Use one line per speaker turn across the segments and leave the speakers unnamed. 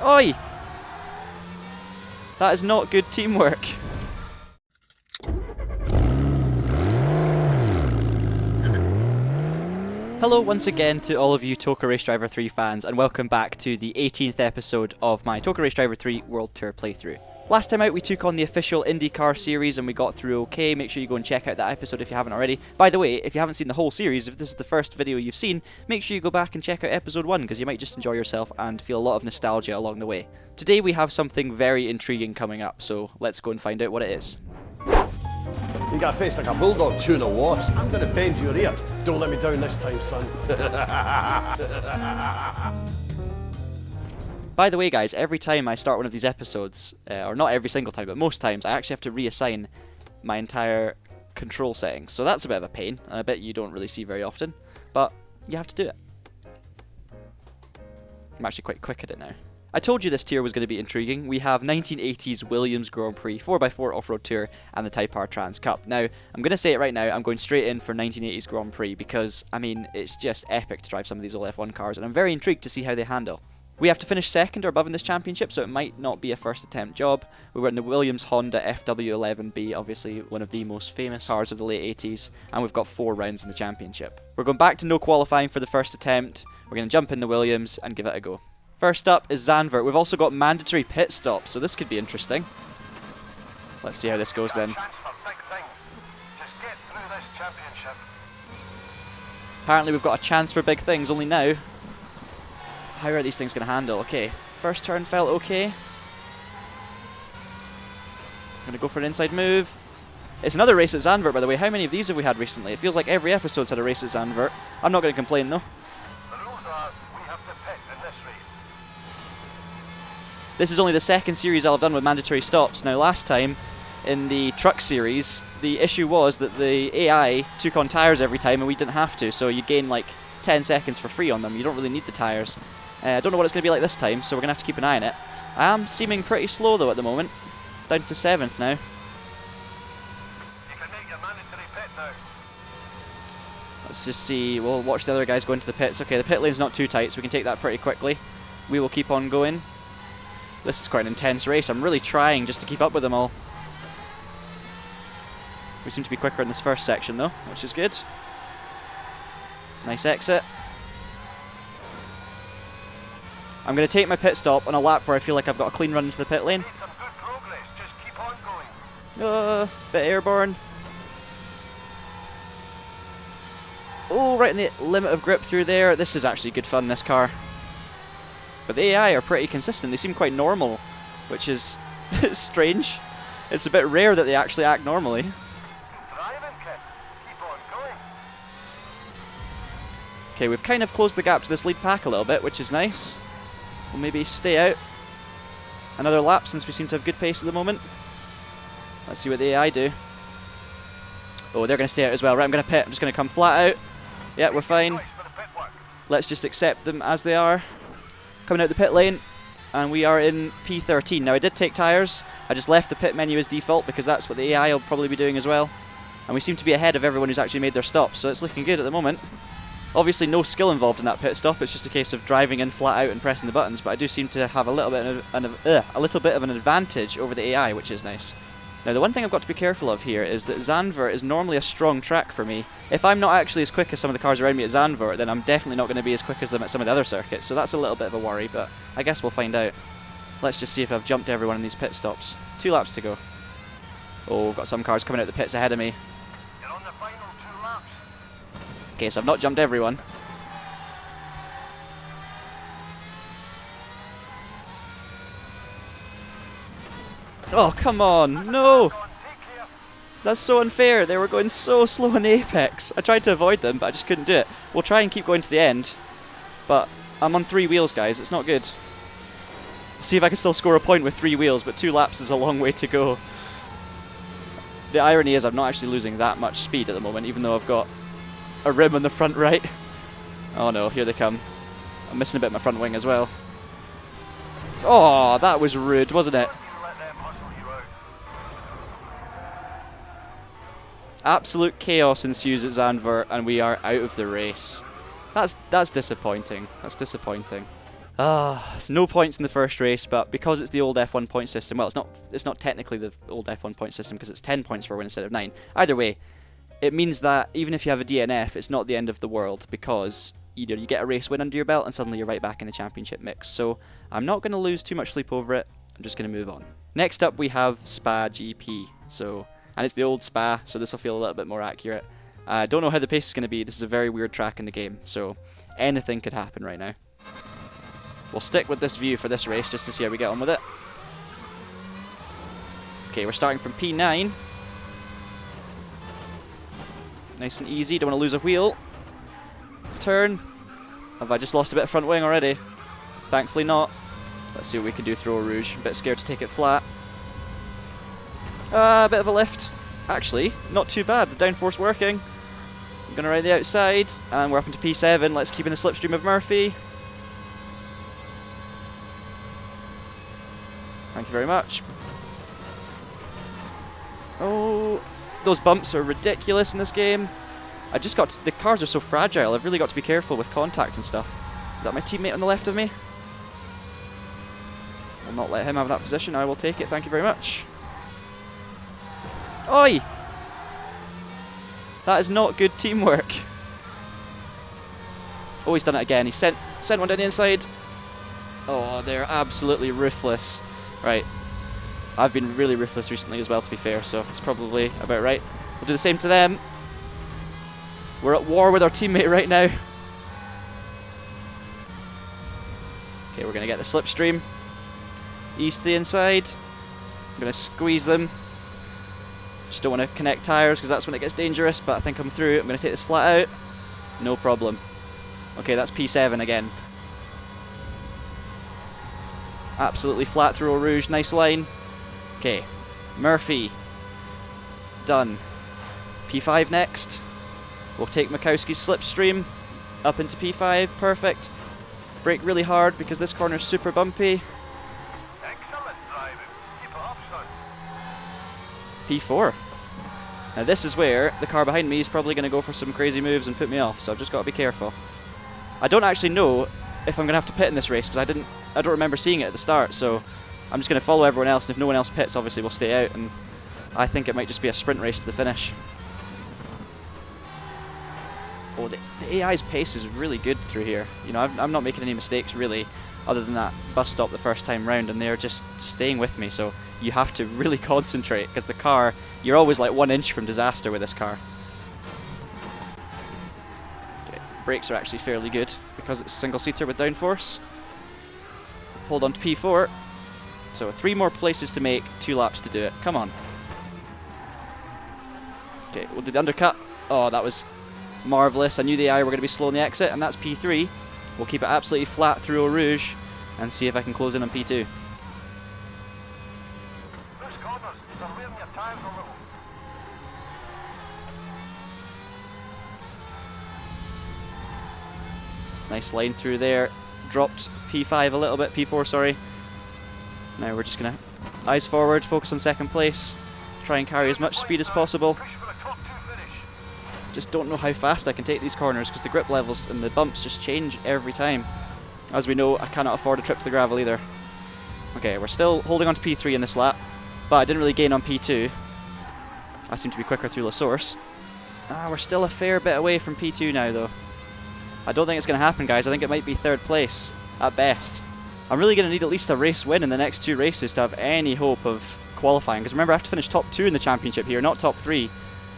Oi! That is not good teamwork. Hello once again to all of you TOCA Race Driver 3 fans, and welcome back to the 18th episode of my TOCA Race Driver 3 World Tour playthrough. Last time out we took on the official IndyCar series and we got through okay. Make sure you go and check out that episode if you haven't already. By the way, if you haven't seen the whole series, if this is the first video you've seen, make sure you go back and check out episode 1 because you might just enjoy yourself and feel a lot of nostalgia along the way. Today we have something very intriguing coming up, so let's go and find out what it is.
You got a face like a bulldog chewing a wasp. I'm gonna bend your ear. Don't let me down this time, son.
By the way guys, every time I start one of these episodes, or not every single time, but most times, I actually have to reassign my entire control settings. So that's a bit of a pain, and I bet you don't really see very often, but you have to do it. I'm actually quite quick at it now. I told you this tier was going to be intriguing. We have 1980s Williams Grand Prix, 4x4 Off-Road Tour, and the Type R Trans Cup. Now, I'm going to say it right now, I'm going straight in for 1980s Grand Prix because, I mean, it's just epic to drive some of these old F1 cars, and I'm very intrigued to see how they handle. We have to finish second or above in this championship, so it might not be a first attempt job. We were in the Williams Honda FW11B, obviously one of the most famous cars of the late 80s, and we've got 4 rounds in the championship. We're going back to no qualifying for the first attempt. We're going to jump in the Williams and give it a go. First up is Zandvoort. We've also got mandatory pit stops, so this could be interesting. Let's see how this goes then. Apparently we've got a chance for big things, only now. How are these things going to handle? Okay, first turn felt okay. I'm going to go for an inside move. It's another race at Zandvoort, by the way. How many of these have we had recently? It feels like every episode's had a race at Zandvoort. I'm not going to complain though.
The rules are we have to pit in this race.
This is only the second series I'll have done with mandatory stops. Now last time, in the truck series, the issue was that the AI took on tyres every time and we didn't have to, so you gain like 10 seconds for free on them. You don't really need the tyres. I don't know what it's going to be like this time, so we're going to have to keep an eye on it. I am seeming pretty slow though at the moment. Down to 7th now.
You can make your mandatory pit now.
Let's just see. We'll watch the other guys go into the pits. Okay, the pit lane's not too tight, so we can take that pretty quickly. We will keep on going. This is quite an intense race. I'm really trying just to keep up with them all. We seem to be quicker in this first section though, which is good. Nice exit. I'm going to take my pit stop on a lap where I feel like I've got a clean run into the pit lane.
Made some good progress. Just keep on going.
Bit airborne. Oh, right in the limit of grip through there. This is actually good fun, this car. But the AI are pretty consistent. They seem quite normal, which is strange. It's a bit rare that they actually act normally.
Driving, kid. Keep on going.
Okay, we've kind of closed the gap to this lead pack a little bit, which is nice. We'll maybe stay out another lap since we seem to have good pace at the moment. Let's see what the AI do. Oh, they're going to stay out as well. Right, I'm going to pit. I'm just going to come flat out. Yeah, we're fine. Let's just accept them as they are. Coming out the pit lane, and we are in P13. Now, I did take tyres. I just left the pit menu as default because that's what the AI will probably be doing as well. And we seem to be ahead of everyone who's actually made their stops, so it's looking good at the moment. Obviously, no skill involved in that pit stop. It's just a case of driving in flat out and pressing the buttons. But I do seem to have a little bit of an advantage over the AI, which is nice. Now, the one thing I've got to be careful of here is that Zandvoort is normally a strong track for me. If I'm not actually as quick as some of the cars around me at Zandvoort, then I'm definitely not going to be as quick as them at some of the other circuits. So that's a little bit of a worry, but I guess we'll find out. Let's just see if I've jumped everyone in these pit stops. 2 laps to go. Oh, we've got some cars coming out the pits ahead of me.
You're on the final 2 laps.
Okay, so I've not jumped everyone. Oh, come on. No! That's so unfair. They were going so slow in the apex. I tried to avoid them, but I just couldn't do it. We'll try and keep going to the end. But I'm on 3 wheels, guys. It's not good. See if I can still score a point with 3 wheels, but 2 laps is a long way to go. The irony is I'm not actually losing that much speed at the moment, even though I've got a rim on the front right. Oh no, here they come. I'm missing a bit of my front wing as well. Oh, that was rude, wasn't it? Absolute chaos ensues at Zandvoort, and we are out of the race. That's disappointing. That's disappointing. No points in the first race, but because it's the old F1 point system, well, it's not technically the old F1 point system because it's 10 points for a win instead of 9. Either way, it means that even if you have a DNF, it's not the end of the world because you get a race win under your belt and suddenly you're right back in the championship mix. So I'm not going to lose too much sleep over it. I'm just going to move on. Next up, we have Spa GP. And it's the old Spa, so this will feel a little bit more accurate. I don't know how the pace is going to be. This is a very weird track in the game, so anything could happen right now. We'll stick with this view for this race just to see how we get on with it. Okay, we're starting from P9. Nice and easy, don't want to lose a wheel. Turn. Have I just lost a bit of front wing already? Thankfully not. Let's see what we can do through Eau Rouge. A bit scared to take it flat. A bit of a lift. Actually, not too bad. The downforce working. I'm going to ride the outside, and we're up into P7. Let's keep in the slipstream of Murphy. Thank you very much. Oh, those bumps are ridiculous in this game. The cars are so fragile. I've really got to be careful with contact and stuff. Is that my teammate on the left of me? I'll not let him have that position. I will take it. Thank you very much. Oi! That is not good teamwork. Oh, he's done it again. He sent one down the inside. Oh, they're absolutely ruthless. Right. I've been really ruthless recently as well, to be fair, so it's probably about right. We'll do the same to them. We're at war with our teammate right now. Okay, we're going to get the slipstream. Ease to the inside. I'm going to squeeze them. Just don't want to connect tyres because that's when it gets dangerous, but I think I'm through. I'm going to take this flat out. No problem. Okay, that's P7 again. Absolutely flat through Eau Rouge. Nice line. Okay, Murphy. Done. P5 next. We'll take Makowski's slipstream up into P5. Perfect. Brake really hard because this corner's super bumpy.
Excellent driving. Keep it up, son.
P4. Now this is where the car behind me is probably going to go for some crazy moves and put me off, so I've just got to be careful. I don't actually know if I'm going to have to pit in this race because I don't remember seeing it at the start, so I'm just going to follow everyone else, and if no one else pits, obviously we'll stay out, and I think it might just be a sprint race to the finish. Oh, the AI's pace is really good through here. You know, I'm not making any mistakes really, other than that bus stop the first time round, and they're just staying with me, so you have to really concentrate, because the car, you're always like 1 inch from disaster with this car. Okay, brakes are actually fairly good, because it's single-seater with downforce. Hold on to P4. So 3 more places to make, 2 laps to do it. Come on. Okay, we'll do the undercut. Oh, that was marvellous. I knew the AI were going to be slow on the exit, and that's P3. We'll keep it absolutely flat through Eau Rouge and see if I can close in on P2.
Those corners, they're wearing your tyres a little.
Nice line through there. Dropped P5 a little bit, P4, sorry. Now we're just going to eyes forward, focus on second place, try and carry as much speed as possible.
Push for the top 2 finish.
Just don't know how fast I can take these corners because the grip levels and the bumps just change every time. As we know, I cannot afford a trip to the gravel either. Okay, we're still holding on to P3 in this lap, but I didn't really gain on P2. I seem to be quicker through La Source. We're still a fair bit away from P2 now though. I don't think it's going to happen, guys. I think it might be 3rd place at best. I'm really going to need at least a race win in the next 2 races to have any hope of qualifying, because remember I have to finish top 2 in the championship here, not top 3.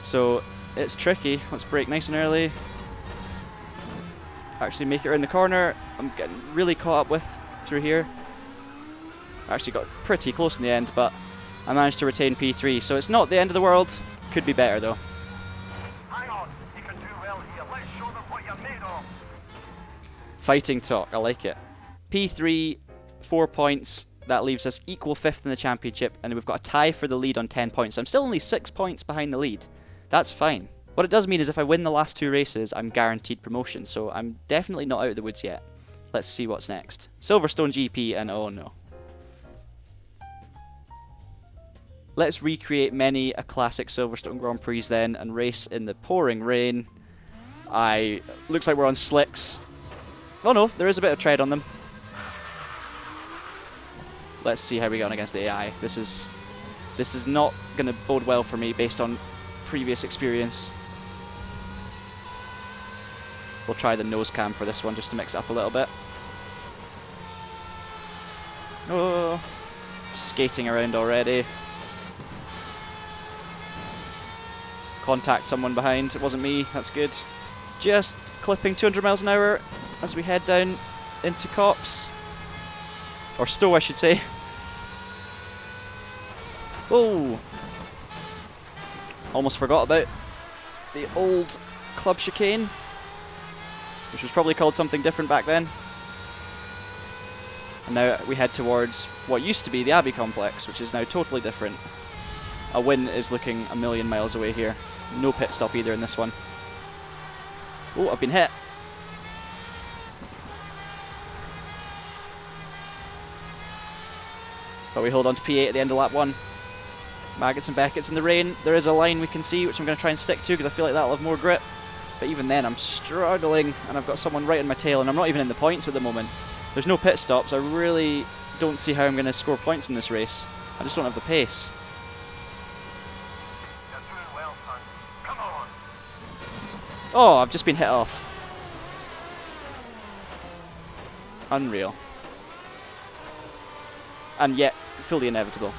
So it's tricky. Let's brake nice and early. Actually make it around the corner. I'm getting really caught up with through here. I actually got pretty close in the end, but I managed to retain P3, so it's not the end of the world. Could be better though.
Hang on, you can do well here. Let's show them what you're made of.
Fighting talk, I like it. P3, 4 points. That leaves us equal 5th in the championship, and we've got a tie for the lead on 10 points. So I'm still only 6 points behind the lead. That's fine. What it does mean is if I win the last 2 races, I'm guaranteed promotion, so I'm definitely not out of the woods yet. Let's see what's next. Silverstone GP, and oh no. Let's recreate many a classic Silverstone Grand Prix then, and race in the pouring rain. Looks like we're on slicks. Oh no, there is a bit of tread on them. let's see how we get on against the AI. This is not going to bode well for me based on previous experience. We'll try the nose cam for this one just to mix it up a little bit. Oh, skating around already. Contact someone behind. It wasn't me. That's good. Just clipping 200 miles an hour as we head down into Copse. Or Stowe, I should say. Oh! Almost forgot about the old club chicane, which was probably called something different back then. And now we head towards what used to be the Abbey complex, which is now totally different. A win is looking a million miles away here. No pit stop either in this one. Oh, I've been hit. But we hold on to P8 at the end of lap 1. Maggots and Beckett's in the rain. There is a line we can see, which I'm going to try and stick to because I feel like that'll have more grip. But even then, I'm struggling, and I've got someone right on my tail, and I'm not even in the points at the moment. There's no pit stops. I really don't see how I'm going to score points in this race. I just don't have the pace.
You're doing well, son. Come on.
Oh, I've just been hit off. Unreal. And yet, fully inevitable.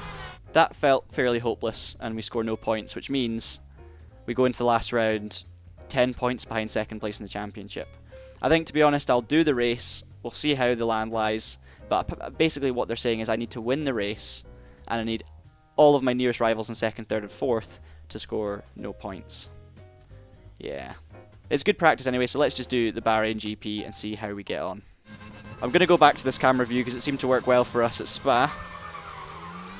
That felt fairly hopeless, and we score no points, which means we go into the last round 10 points behind second place in the championship. I think, to be honest, I'll do the race. We'll see how the land lies. But basically what they're saying is I need to win the race, and I need all of my nearest rivals in second, third, and fourth to score no points. Yeah. It's good practice anyway, so let's just do the Bahrain GP and see how we get on. I'm going to go back to this camera view because it seemed to work well for us at Spa.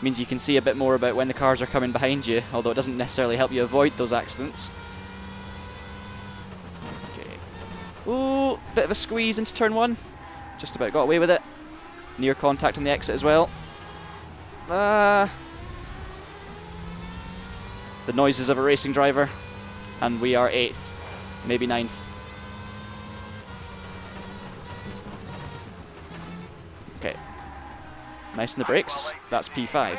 Means you can see a bit more about when the cars are coming behind you, although it doesn't necessarily help you avoid those accidents. Okay. Ooh, bit of a squeeze into turn 1. Just about got away with it. Near contact on the exit as well. The noises of a racing driver. And we are 8th, maybe 9th. Okay. Nice in the brakes. That's P5.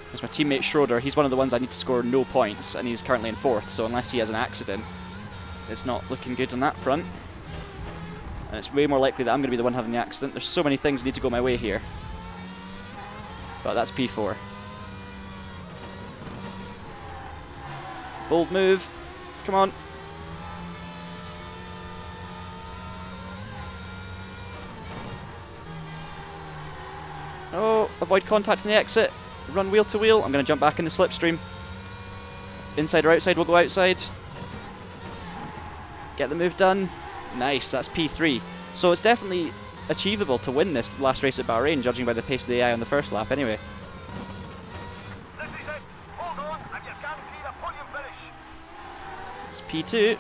There's my teammate Schroeder. He's one of the ones I need to score no points, and he's currently in 4th, so unless he has an accident, it's not looking good on that front. And it's way more likely that I'm going to be the one having the accident. There's so many things that need to go my way here. But that's P4. Bold move. Come on. Oh, avoid contact on the exit. Run wheel to wheel. I'm going to jump back in the slipstream. Inside or outside, we'll go outside. Get the move done. Nice, that's P3. So it's definitely achievable to win this last race at Bahrain, judging by the pace of the AI on the first lap anyway.
This is it. Hold on, and you're guaranteed a podium finish.
It's P2.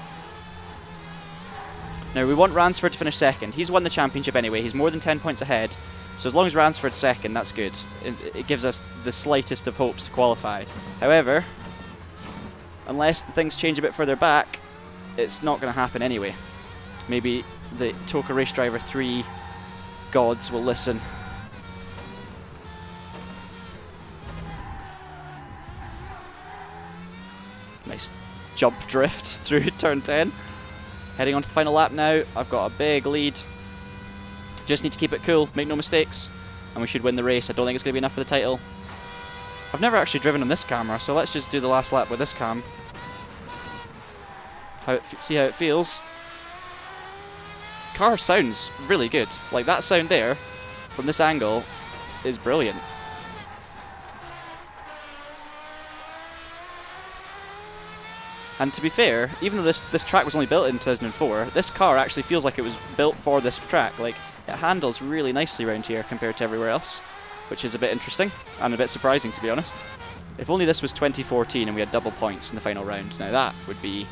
Now we want Ransford to finish second. He's won the championship anyway. He's more than 10 points ahead. So as long as Ransford's second, that's good. It gives us the slightest of hopes to qualify. However, unless the things change a bit further back, it's not going to happen anyway. Maybe the Toka Race Driver 3 gods will listen. Nice jump drift through turn 10. Heading on to the final lap now. I've got a big lead. Just need to keep it cool, make no mistakes, and we should win the race. I don't think it's going to be enough for the title. I've never actually driven on this camera, so let's just do the last lap with this cam. See how it feels. Car sounds really good. Like, that sound there, from this angle, is brilliant. And to be fair, even though this track was only built in 2004, this car actually feels like it was built for this track. Like, it handles really nicely around here compared to everywhere else, which is a bit interesting and a bit surprising, to be honest. If only this was 2014 and we had double points in the final round, now that would be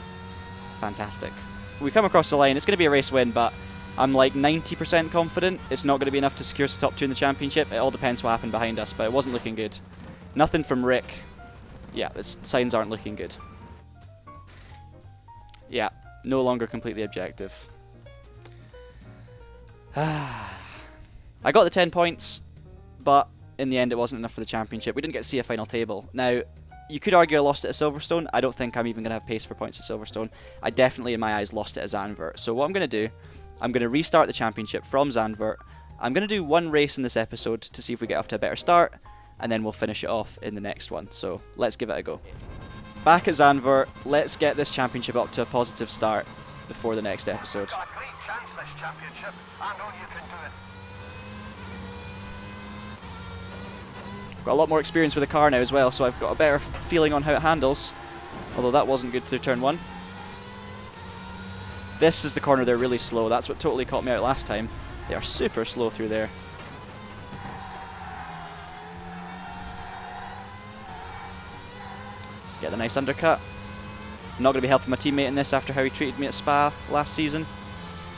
fantastic. We come across the line, it's going to be a race win, but I'm like 90% confident it's not going to be enough to secure us the top 2 in the championship. It all depends what happened behind us, but it wasn't looking good. Nothing from Rick. Yeah, the signs aren't looking good. Yeah, no longer completely objective. I got the 10 points. but in the end it wasn't enough for the championship. We didn't get to see a final table. Now, you could argue I lost it at Silverstone. I don't think I'm even going to have pace for points at Silverstone. I definitely, in my eyes, lost it at Zandvoort. So what I'm going to do, I'm going to restart the championship from Zandvoort. I'm going to do one race in this episode to see if we get off to a better start, and then we'll finish it off in the next one. So let's give it a go. Back at Zandvoort, let's get this championship up to a positive start before the next episode.
You've got a great chance this championship. I know you can do it.
Got a lot more experience with the car now as well, so I've got a better feeling on how it handles. Although that wasn't good through turn 1. This is the corner they're really slow. That's what totally caught me out last time. They are super slow through there. Get the nice undercut. I'm not going to be helping my teammate in this after how he treated me at Spa last season.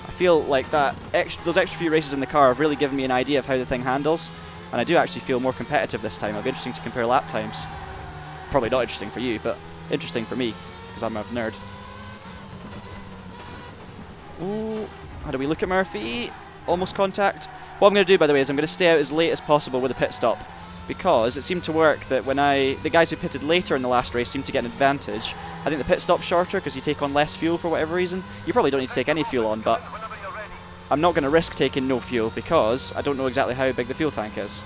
I feel like those extra few races in the car have really given me an idea of how the thing handles. And I do actually feel more competitive this time. It'll be interesting to compare lap times. Probably not interesting for you, but interesting for me, because I'm a nerd. Ooh, how do we look at Murphy? Almost contact. What I'm going to do, by the way, is I'm going to stay out as late as possible with a pit stop, because it seemed to work that when the guys who pitted later in the last race seemed to get an advantage. I think the pit stop's shorter because you take on less fuel for whatever reason. You probably don't need to take any fuel on, but I'm not going to risk taking no fuel because I don't know exactly how big the fuel tank is.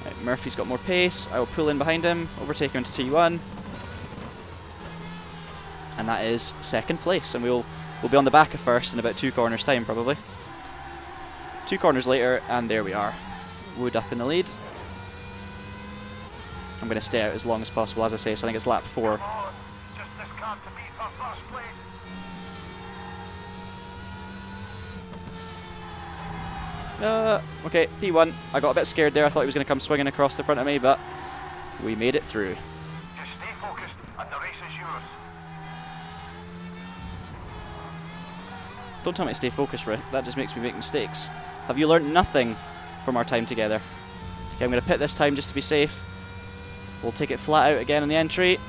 Right, Murphy's got more pace. I will pull in behind him, overtake him into T1. And that is second place, and we'll be on the back of first in about 2 corners time probably. 2 corners later, and there we are. Wood up in the lead. I'm going to stay out as long as possible, as I say, so I think it's lap 4.
Come on. Just this car to beat for first place.
Okay, P1. I got a bit scared there. I thought he was going to come swinging across the front of me, but we made it through.
Just stay focused, and the race is yours.
Don't tell me to stay focused, Rick. That just makes me make mistakes. Have you learnt nothing from our time together? Okay, I'm going to pit this time just to be safe. We'll take it flat out again on the entry.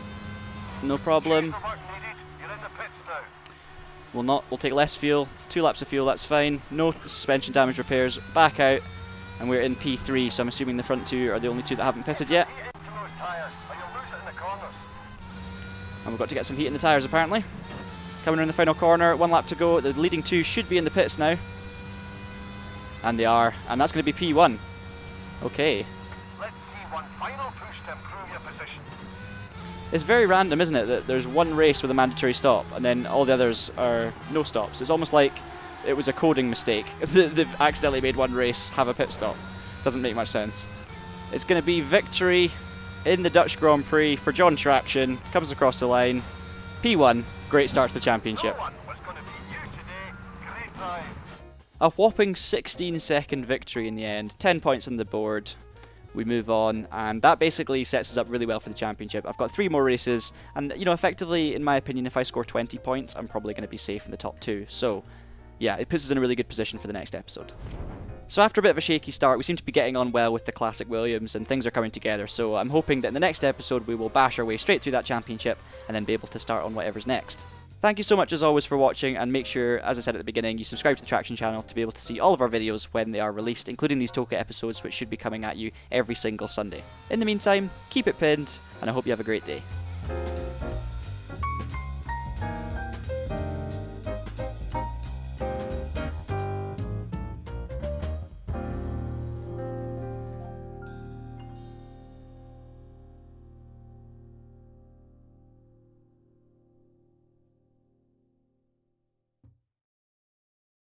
No problem.
Change the work needed. You're in the pits now.
We'll take less fuel. 2 laps of fuel, that's fine. No suspension damage repairs. Back out. And we're in P3, so I'm assuming the front 2 are the only 2 that haven't pitted yet.
Heat into those tyres, or you'll lose it in the corners.
And we've got to get some heat in the tyres apparently. Coming around the final corner, 1 lap to go. The leading 2 should be in the pits now. And they are. And that's going to be P1. Okay.
Let's see one final push to improve your position.
It's very random, isn't it, that there's one race with a mandatory stop and then all the others are no stops. It's almost like it was a coding mistake. They've accidentally made one race have a pit stop. Doesn't make much sense. It's going to be victory in the Dutch Grand Prix for John Traction. Comes across the line. P1. Great start to the championship.
No one was going to beat you today. Great drive.
A whopping 16-second victory in the end. 10 points on the board. We move on, and that basically sets us up really well for the championship. I've got 3 more races, and effectively, in my opinion, if I score 20 points, I'm probably going to be safe in the top 2. So, yeah, it puts us in a really good position for the next episode. So after a bit of a shaky start, we seem to be getting on well with the Classic Williams, and things are coming together. So I'm hoping that in the next episode, we will bash our way straight through that championship, and then be able to start on whatever's next. Thank you so much as always for watching, and make sure, as I said at the beginning, you subscribe to the Traction channel to be able to see all of our videos when they are released, including these Toka episodes, which should be coming at you every single Sunday. In the meantime, keep it pinned, and I hope you have a great day.